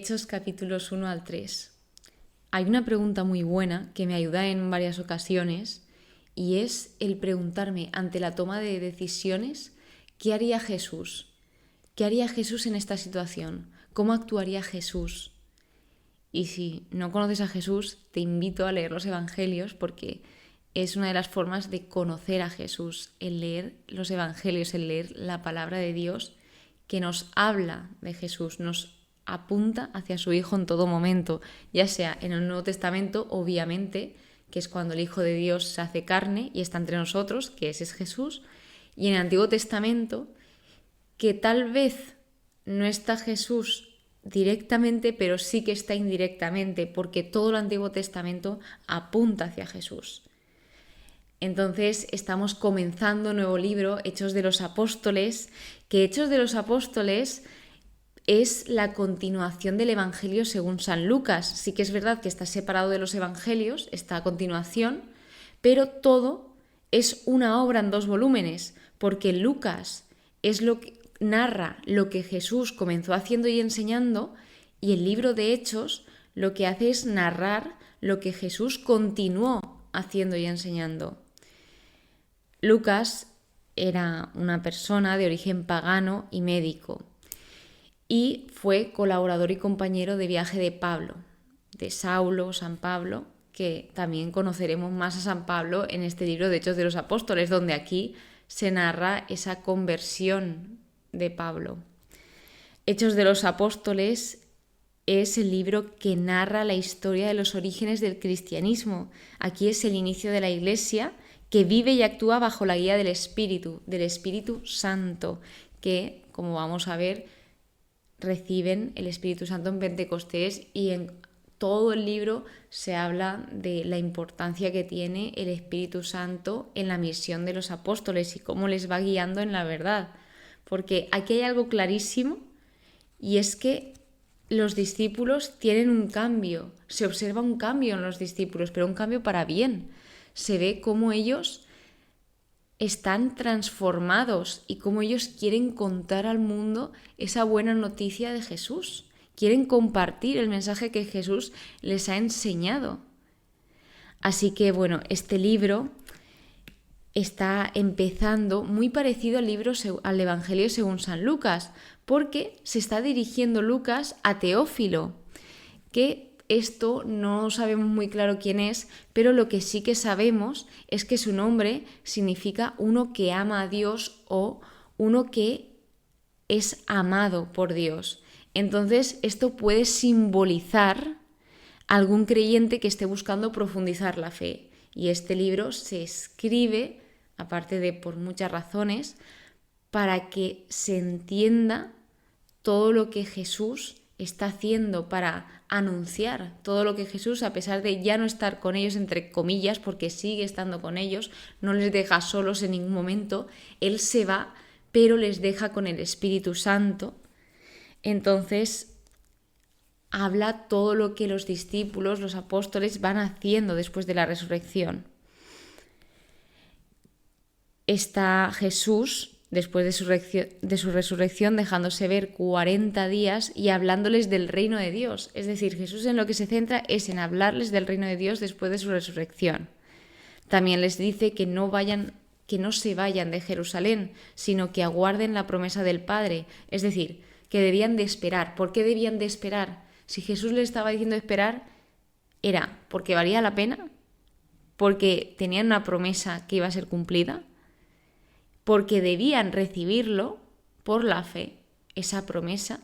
Hechos capítulos 1 al 3. Hay una pregunta muy buena que me ayuda en varias ocasiones y es el preguntarme ante la toma de decisiones, ¿qué haría Jesús? ¿Qué haría Jesús en esta situación? ¿Cómo actuaría Jesús? Y si no conoces a Jesús, te invito a leer los Evangelios porque es una de las formas de conocer a Jesús, el leer los Evangelios, el leer la palabra de Dios que nos habla de Jesús, nos apunta hacia su Hijo en todo momento, ya sea en el Nuevo Testamento, obviamente, que es cuando el Hijo de Dios se hace carne y está entre nosotros, que ese es Jesús, y en el Antiguo Testamento, que tal vez no está Jesús directamente, pero sí que está indirectamente, porque todo el Antiguo Testamento apunta hacia Jesús. Entonces estamos comenzando un nuevo libro, Hechos de los Apóstoles, que Hechos de los Apóstoles es la continuación del Evangelio según San Lucas. Sí que es verdad que está separado de los Evangelios, está a continuación, pero todo es una obra en 2 volúmenes, porque Lucas es lo que narra lo que Jesús comenzó haciendo y enseñando, y el libro de Hechos lo que hace es narrar lo que Jesús continuó haciendo y enseñando. Lucas era una persona de origen pagano y médico y fue colaborador y compañero de viaje de Pablo, de Saulo, San Pablo, que también conoceremos más a San Pablo en este libro de Hechos de los Apóstoles, donde aquí se narra esa conversión de Pablo. Hechos de los Apóstoles es el libro que narra la historia de los orígenes del cristianismo. Aquí es el inicio de la Iglesia que vive y actúa bajo la guía del Espíritu Santo, que, como vamos a ver, reciben el Espíritu Santo en Pentecostés, y en todo el libro se habla de la importancia que tiene el Espíritu Santo en la misión de los apóstoles y cómo les va guiando en la verdad. Porque aquí hay algo clarísimo, y es que los discípulos tienen un cambio, se observa un cambio en los discípulos, pero un cambio para bien. Se ve cómo ellos están transformados y cómo ellos quieren contar al mundo esa buena noticia de Jesús. Quieren compartir el mensaje que Jesús les ha enseñado. Así que, bueno, este libro está empezando muy parecido al Evangelio según San Lucas, porque se está dirigiendo Lucas a Teófilo, que esto no sabemos muy claro quién es, pero lo que sí que sabemos es que su nombre significa uno que ama a Dios o uno que es amado por Dios. Entonces, esto puede simbolizar a algún creyente que esté buscando profundizar la fe. Y este libro se escribe, aparte de por muchas razones, para que se entienda todo lo que Jesús está haciendo para anunciar todo lo que Jesús, a pesar de ya no estar con ellos, entre comillas, porque sigue estando con ellos, no les deja solos en ningún momento, Él se va, pero les deja con el Espíritu Santo. Entonces, habla todo lo que los discípulos, los apóstoles, van haciendo después de la resurrección. Está Jesús después de su resurrección, dejándose ver 40 días y hablándoles del reino de Dios. Es decir, Jesús en lo que se centra es en hablarles del reino de Dios después de su resurrección. También les dice que no se vayan de Jerusalén, sino que aguarden la promesa del Padre. Es decir, que debían de esperar. ¿Por qué debían de esperar? Si Jesús les estaba diciendo esperar, ¿era porque valía la pena? ¿Porque tenían una promesa que iba a ser cumplida? Porque debían recibirlo por la fe, esa promesa,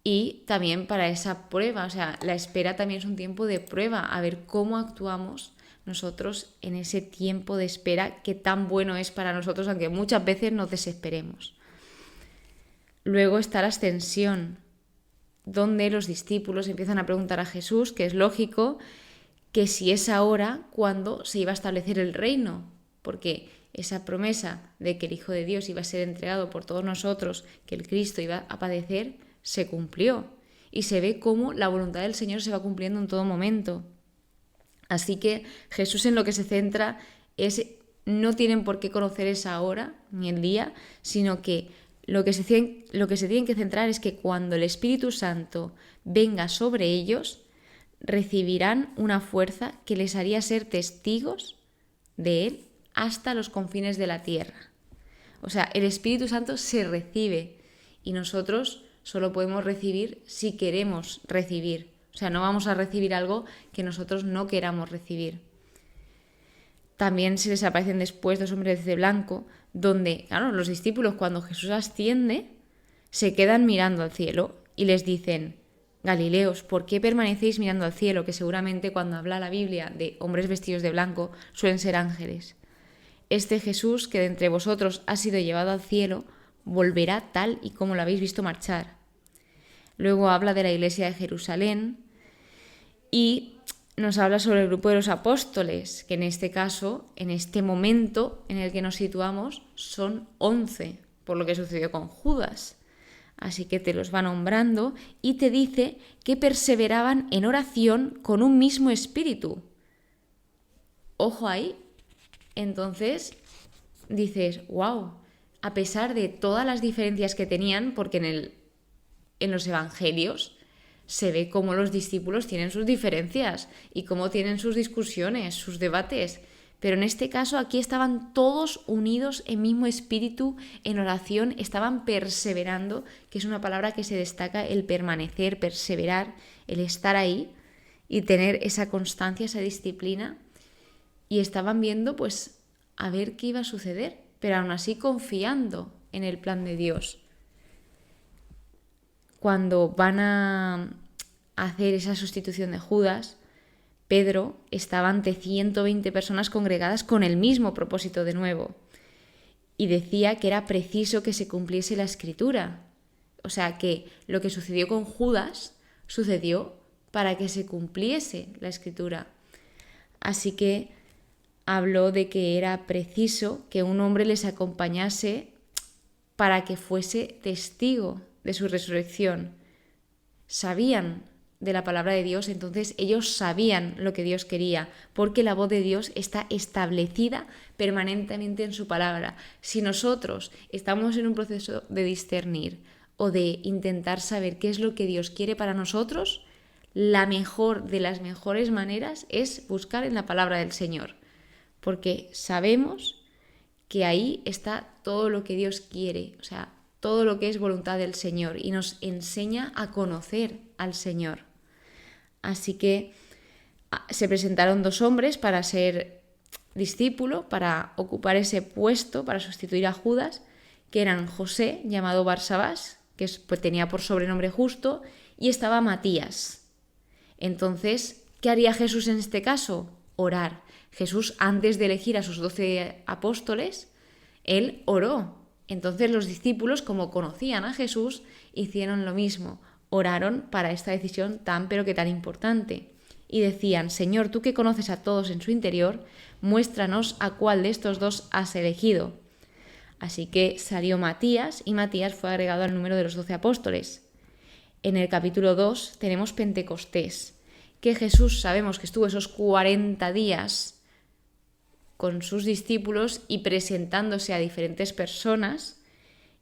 y también para esa prueba. O sea, la espera también es un tiempo de prueba, a ver cómo actuamos nosotros en ese tiempo de espera que tan bueno es para nosotros, aunque muchas veces nos desesperemos. Luego está la ascensión, donde los discípulos empiezan a preguntar a Jesús, que es lógico, que si es ahora cuando se iba a establecer el reino, porque esa promesa de que el Hijo de Dios iba a ser entregado por todos nosotros, que el Cristo iba a padecer, se cumplió. Y se ve cómo la voluntad del Señor se va cumpliendo en todo momento. Así que Jesús en lo que se centra es, no tienen por qué conocer esa hora ni el día, sino que Lo que se tienen que centrar es que cuando el Espíritu Santo venga sobre ellos, recibirán una fuerza que les haría ser testigos de Él hasta los confines de la tierra. O sea, el Espíritu Santo se recibe y nosotros solo podemos recibir si queremos recibir. O sea, no vamos a recibir algo que nosotros no queramos recibir. También se les aparecen después 2 hombres de blanco, donde, claro, los discípulos cuando Jesús asciende se quedan mirando al cielo y les dicen: Galileos, ¿por qué permanecéis mirando al cielo? Que seguramente cuando habla la Biblia de hombres vestidos de blanco suelen ser ángeles. Este Jesús que de entre vosotros ha sido llevado al cielo volverá tal y como lo habéis visto marchar. Luego habla de la iglesia de Jerusalén y nos habla sobre el grupo de los apóstoles, que en este caso, en este momento en el que nos situamos, son 11, por lo que sucedió con Judas. Así que te los va nombrando y te dice que perseveraban en oración con un mismo espíritu. Ojo ahí. Entonces dices, wow, a pesar de todas las diferencias que tenían, porque en los evangelios se ve cómo los discípulos tienen sus diferencias y cómo tienen sus discusiones, sus debates. Pero en este caso aquí estaban todos unidos en mismo espíritu, en oración, estaban perseverando, que es una palabra que se destaca, el permanecer, perseverar, el estar ahí y tener esa constancia, esa disciplina. Y estaban viendo pues a ver qué iba a suceder, pero aún así confiando en el plan de Dios. Cuando van a hacer esa sustitución de Judas, Pedro estaba ante 120 personas congregadas con el mismo propósito de nuevo y decía que era preciso que se cumpliese la Escritura. O sea, que lo que sucedió con Judas sucedió para que se cumpliese la Escritura. Así que habló de que era preciso que un hombre les acompañase para que fuese testigo de su resurrección. Sabían de la palabra de Dios, entonces ellos sabían lo que Dios quería, porque la voz de Dios está establecida permanentemente en su palabra. Si nosotros estamos en un proceso de discernir o de intentar saber qué es lo que Dios quiere para nosotros, la mejor de las mejores maneras es buscar en la palabra del Señor, porque sabemos que ahí está todo lo que Dios quiere, o sea, todo lo que es voluntad del Señor, y nos enseña a conocer al Señor. Así que se presentaron 2 hombres para ser discípulo, para ocupar ese puesto, para sustituir a Judas, que eran José, llamado Barsabás, que pues, tenía por sobrenombre Justo, y estaba Matías. Entonces, ¿qué haría Jesús en este caso? Orar. Jesús, antes de elegir a sus 12 apóstoles, él oró. Entonces los discípulos, como conocían a Jesús, hicieron lo mismo. Oraron para esta decisión tan pero que tan importante. Y decían: Señor, tú que conoces a todos en su interior, muéstranos a cuál de estos 2 has elegido. Así que salió Matías y Matías fue agregado al número de los 12 apóstoles. En el capítulo 2 tenemos Pentecostés, que Jesús sabemos que estuvo esos 40 días con sus discípulos y presentándose a diferentes personas,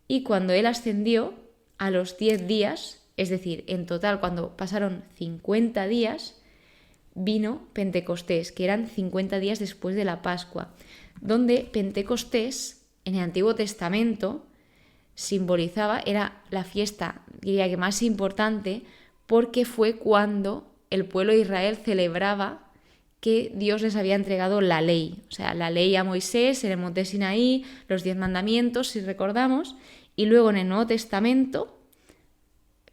y cuando él ascendió, a los 10 días, es decir, en total cuando pasaron 50 días, vino Pentecostés, que eran 50 días después de la Pascua, donde Pentecostés en el Antiguo Testamento simbolizaba, era la fiesta, diría que más importante, porque fue cuando el pueblo de Israel celebraba que Dios les había entregado la ley, o sea, la ley a Moisés en el monte Sinaí, los 10 mandamientos, si recordamos, y luego en el Nuevo Testamento,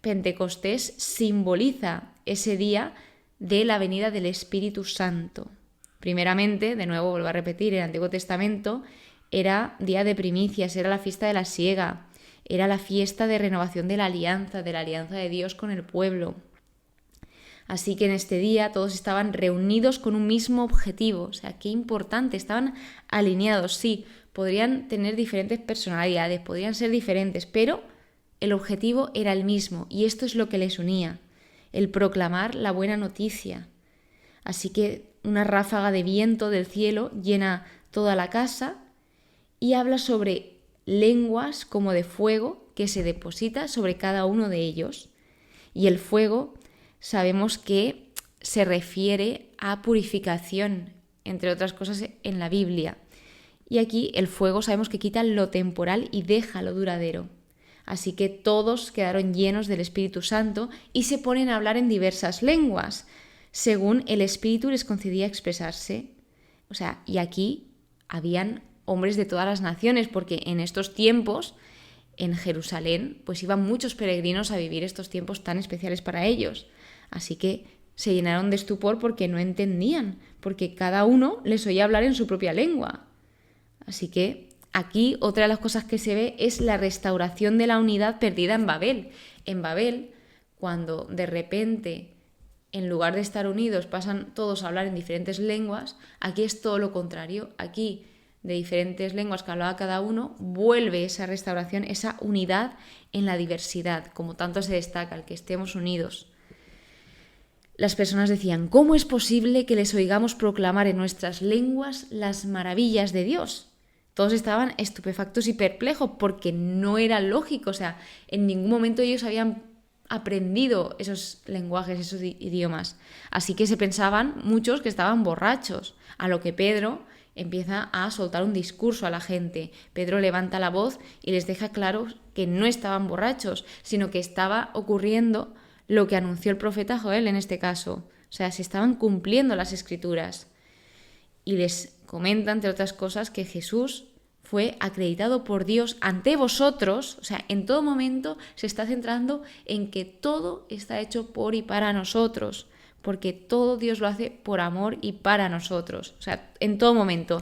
Pentecostés simboliza ese día de la venida del Espíritu Santo. Primeramente, de nuevo vuelvo a repetir, en el Antiguo Testamento era día de primicias, era la fiesta de la siega, era la fiesta de renovación de la alianza de Dios con el pueblo. Así que en este día todos estaban reunidos con un mismo objetivo. O sea, qué importante, estaban alineados. Sí, podrían tener diferentes personalidades, podrían ser diferentes, pero el objetivo era el mismo y esto es lo que les unía, el proclamar la buena noticia. Así que una ráfaga de viento del cielo llena toda la casa y habla sobre lenguas como de fuego que se deposita sobre cada uno de ellos. Y el fuego sabemos que se refiere a purificación, entre otras cosas en la Biblia. Y aquí el fuego sabemos que quita lo temporal y deja lo duradero. Así que todos quedaron llenos del Espíritu Santo y se ponen a hablar en diversas lenguas, según el Espíritu les concedía expresarse. O sea, y aquí habían hombres de todas las naciones, porque en estos tiempos, en Jerusalén, pues iban muchos peregrinos a vivir estos tiempos tan especiales para ellos. Así que se llenaron de estupor porque no entendían, porque cada uno les oía hablar en su propia lengua. Así que aquí otra de las cosas que se ve es la restauración de la unidad perdida en Babel. En Babel, cuando de repente, en lugar de estar unidos, pasan todos a hablar en diferentes lenguas, aquí es todo lo contrario. Aquí, de diferentes lenguas que hablaba cada uno, vuelve esa restauración, esa unidad en la diversidad, como tanto se destaca, el que estemos unidos. Las personas decían, ¿cómo es posible que les oigamos proclamar en nuestras lenguas las maravillas de Dios? Todos estaban estupefactos y perplejos porque no era lógico, o sea, en ningún momento ellos habían aprendido esos lenguajes, esos idiomas. Así que se pensaban muchos que estaban borrachos, a lo que Pedro empieza a soltar un discurso a la gente. Pedro levanta la voz y les deja claro que no estaban borrachos, sino que estaba ocurriendo lo que anunció el profeta Joel en este caso. O sea, se estaban cumpliendo las Escrituras. Y les comenta, entre otras cosas, que Jesús fue acreditado por Dios ante vosotros. O sea, en todo momento se está centrando en que todo está hecho por y para nosotros, porque todo Dios lo hace por amor y para nosotros. O sea, en todo momento.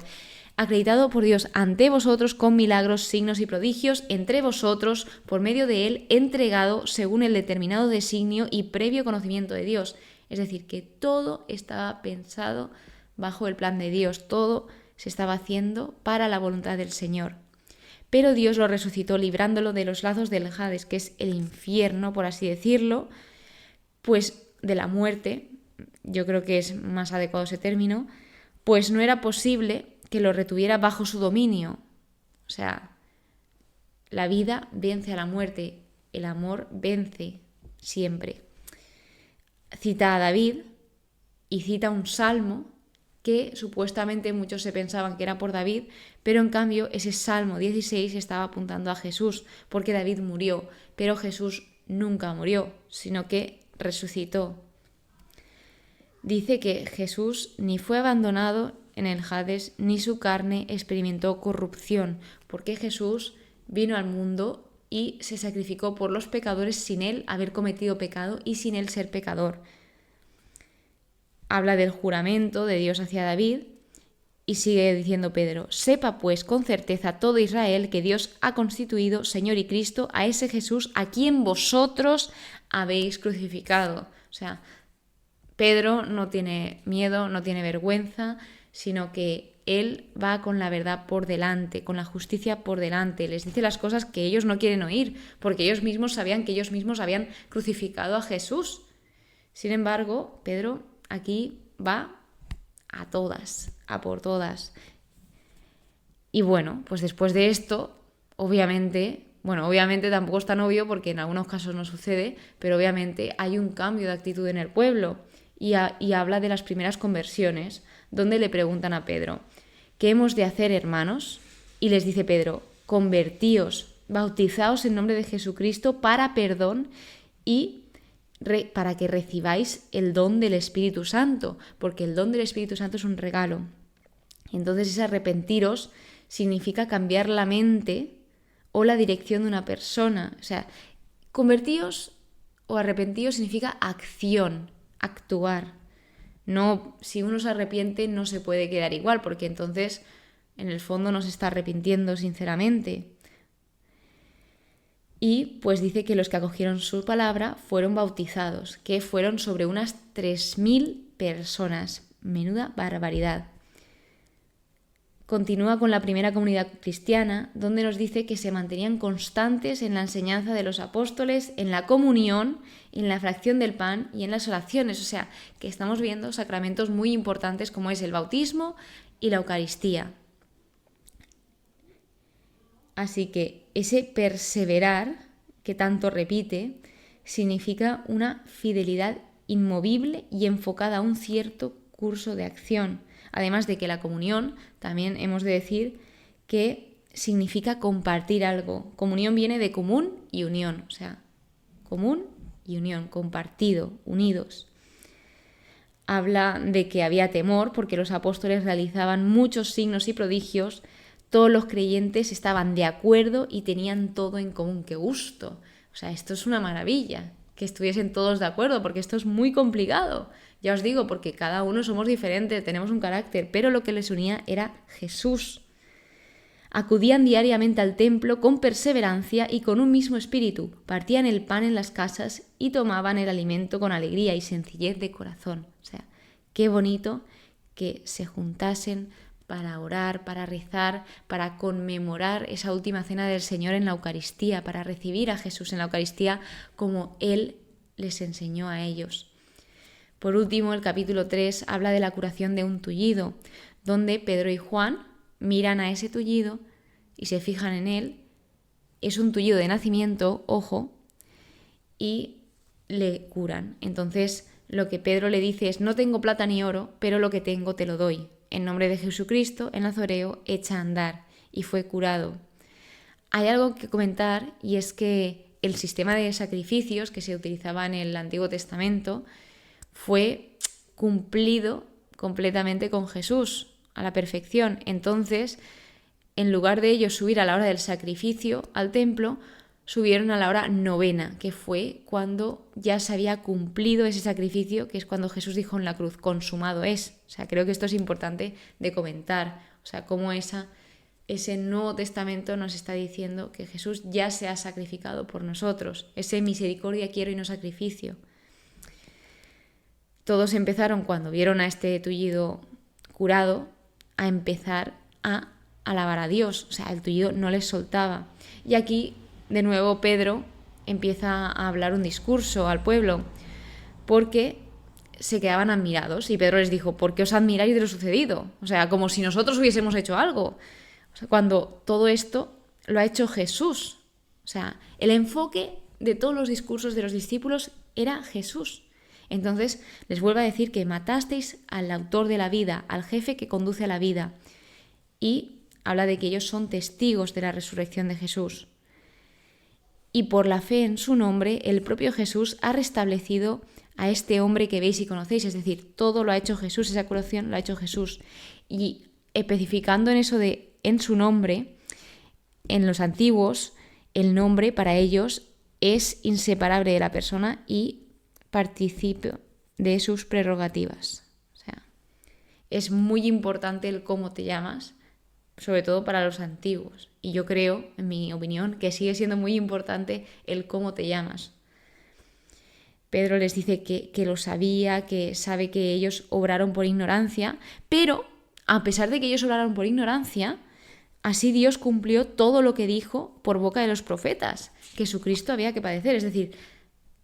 Acreditado por Dios ante vosotros con milagros, signos y prodigios entre vosotros, por medio de Él, entregado según el determinado designio y previo conocimiento de Dios. Es decir, que todo estaba pensado bajo el plan de Dios, todo se estaba haciendo para la voluntad del Señor. Pero Dios lo resucitó librándolo de los lazos del Hades, que es el infierno, por así decirlo, pues de la muerte, yo creo que es más adecuado ese término, pues no era posible que lo retuviera bajo su dominio. O sea, la vida vence a la muerte, el amor vence siempre. Cita a David y cita un salmo que supuestamente muchos se pensaban que era por David, pero en cambio ese Salmo 16 estaba apuntando a Jesús, porque David murió, pero Jesús nunca murió, sino que resucitó. Dice que Jesús ni fue abandonado en el Hades, ni su carne experimentó corrupción, porque Jesús vino al mundo y se sacrificó por los pecadores sin él haber cometido pecado y sin él ser pecador. Habla del juramento de Dios hacia David y sigue diciendo Pedro, sepa pues con certeza todo Israel que Dios ha constituido Señor y Cristo a ese Jesús a quien vosotros habéis crucificado. O sea, Pedro no tiene miedo, no tiene vergüenza, sino que él va con la verdad por delante, con la justicia por delante. Les dice las cosas que ellos no quieren oír, porque ellos mismos sabían que ellos mismos habían crucificado a Jesús. Sin embargo, Pedro aquí va a todas, a por todas. Y bueno, pues después de esto, obviamente tampoco es tan obvio porque en algunos casos no sucede, pero obviamente hay un cambio de actitud en el pueblo y habla de las primeras conversiones, donde le preguntan a Pedro, ¿qué hemos de hacer, hermanos? Y les dice Pedro, convertíos, bautizaos en nombre de Jesucristo para perdón y para que recibáis el don del Espíritu Santo, porque el don del Espíritu Santo es un regalo. Entonces ese arrepentiros significa cambiar la mente o la dirección de una persona. O sea, convertíos o arrepentíos significa acción, actuar. No, si uno se arrepiente no se puede quedar igual, porque entonces en el fondo no se está arrepintiendo sinceramente. Y pues dice que los que acogieron su palabra fueron bautizados, que fueron sobre unas 3.000 personas. Menuda barbaridad. Continúa con la primera comunidad cristiana, donde nos dice que se mantenían constantes en la enseñanza de los apóstoles, en la comunión, en la fracción del pan y en las oraciones. O sea, que estamos viendo sacramentos muy importantes como es el bautismo y la Eucaristía. Así que ese perseverar, que tanto repite, significa una fidelidad inmovible y enfocada a un cierto curso de acción. Además de que la comunión, también hemos de decir que significa compartir algo. Comunión viene de común y unión, o sea, común y unión, compartido, unidos. Habla de que había temor porque los apóstoles realizaban muchos signos y prodigios, todos los creyentes estaban de acuerdo y tenían todo en común. ¡Qué gusto! O sea, esto es una maravilla, que estuviesen todos de acuerdo, porque esto es muy complicado. Ya os digo, porque cada uno somos diferentes, tenemos un carácter, pero lo que les unía era Jesús. Acudían diariamente al templo con perseverancia y con un mismo espíritu, partían el pan en las casas y tomaban el alimento con alegría y sencillez de corazón. O sea, qué bonito que se juntasen para orar, para rezar, para conmemorar esa última cena del Señor en la Eucaristía, para recibir a Jesús en la Eucaristía como Él les enseñó a ellos. Por último, el capítulo 3 habla de la curación de un tullido, donde Pedro y Juan miran a ese tullido y se fijan en él. Es un tullido de nacimiento, ojo, y le curan. Entonces, lo que Pedro le dice es: no tengo plata ni oro, pero lo que tengo te lo doy. En nombre de Jesucristo, el nazoreo echa a andar, y fue curado. Hay algo que comentar, y es que el sistema de sacrificios que se utilizaba en el Antiguo Testamento fue cumplido completamente con Jesús, a la perfección. Entonces, en lugar de ellos subir a la hora del sacrificio al templo, subieron a la hora novena, que fue cuando ya se había cumplido ese sacrificio, que es cuando Jesús dijo en la cruz: consumado es. O sea, creo que esto es importante de comentar. O sea, cómo ese Nuevo Testamento nos está diciendo que Jesús ya se ha sacrificado por nosotros. Ese misericordia quiero y no sacrificio. Todos empezaron, cuando vieron a este tullido curado, a empezar a alabar a Dios. O sea, el tullido no les soltaba. Y aquí, de nuevo, Pedro empieza a hablar un discurso al pueblo, porque se quedaban admirados. Y Pedro les dijo: ¿por qué os admiráis de lo sucedido? O sea, como si nosotros hubiésemos hecho algo. O sea, cuando todo esto lo ha hecho Jesús. O sea, el enfoque de todos los discursos de los discípulos era Jesús. Entonces les vuelvo a decir que matasteis al autor de la vida, al jefe que conduce a la vida, y habla de que ellos son testigos de la resurrección de Jesús. Y por la fe en su nombre, el propio Jesús ha restablecido a este hombre que veis y conocéis. Es decir, todo lo ha hecho Jesús, esa curación lo ha hecho Jesús. Y especificando en eso de en su nombre, en los antiguos, el nombre para ellos es inseparable de la persona y participo de sus prerrogativas. O sea, es muy importante el cómo te llamas, sobre todo para los antiguos. Y yo creo, en mi opinión, que sigue siendo muy importante el cómo te llamas. Pedro les dice que lo sabía, que sabe que ellos obraron por ignorancia, pero a pesar de que ellos obraron por ignorancia, así Dios cumplió todo lo que dijo por boca de los profetas, que Jesucristo había que padecer. Es decir,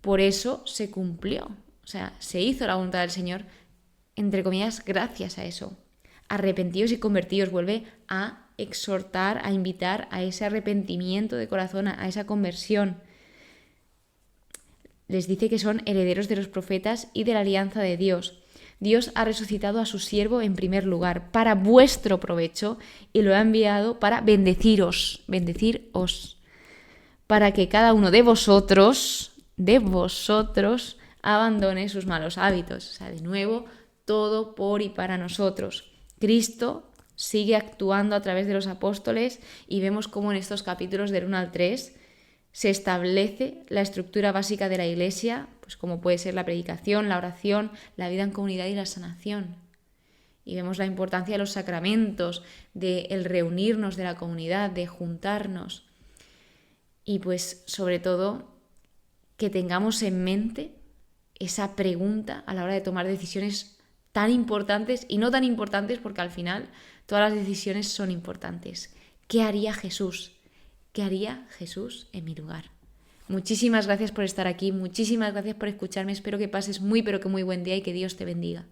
por eso se cumplió. O sea, se hizo la voluntad del Señor, entre comillas, gracias a eso. Arrepentíos y convertíos, vuelve a exhortar, a invitar a ese arrepentimiento de corazón, a esa conversión. Les dice que son herederos de los profetas y de la alianza de Dios. Dios ha resucitado a su siervo en primer lugar, para vuestro provecho, y lo ha enviado para bendeciros, para que cada uno de vosotros abandone sus malos hábitos. O sea, de nuevo, todo por y para nosotros. Cristo sigue actuando a través de los apóstoles y vemos cómo en estos capítulos del 1 al 3 se establece la estructura básica de la Iglesia, pues como puede ser la predicación, la oración, la vida en comunidad y la sanación. Y vemos la importancia de los sacramentos, de el reunirnos de la comunidad, de juntarnos. Y pues sobre todo que tengamos en mente esa pregunta a la hora de tomar decisiones tan importantes y no tan importantes, porque al final todas las decisiones son importantes. ¿Qué haría Jesús? ¿Qué haría Jesús en mi lugar? Muchísimas gracias por estar aquí, muchísimas gracias por escucharme. Espero que pases muy pero que muy buen día y que Dios te bendiga.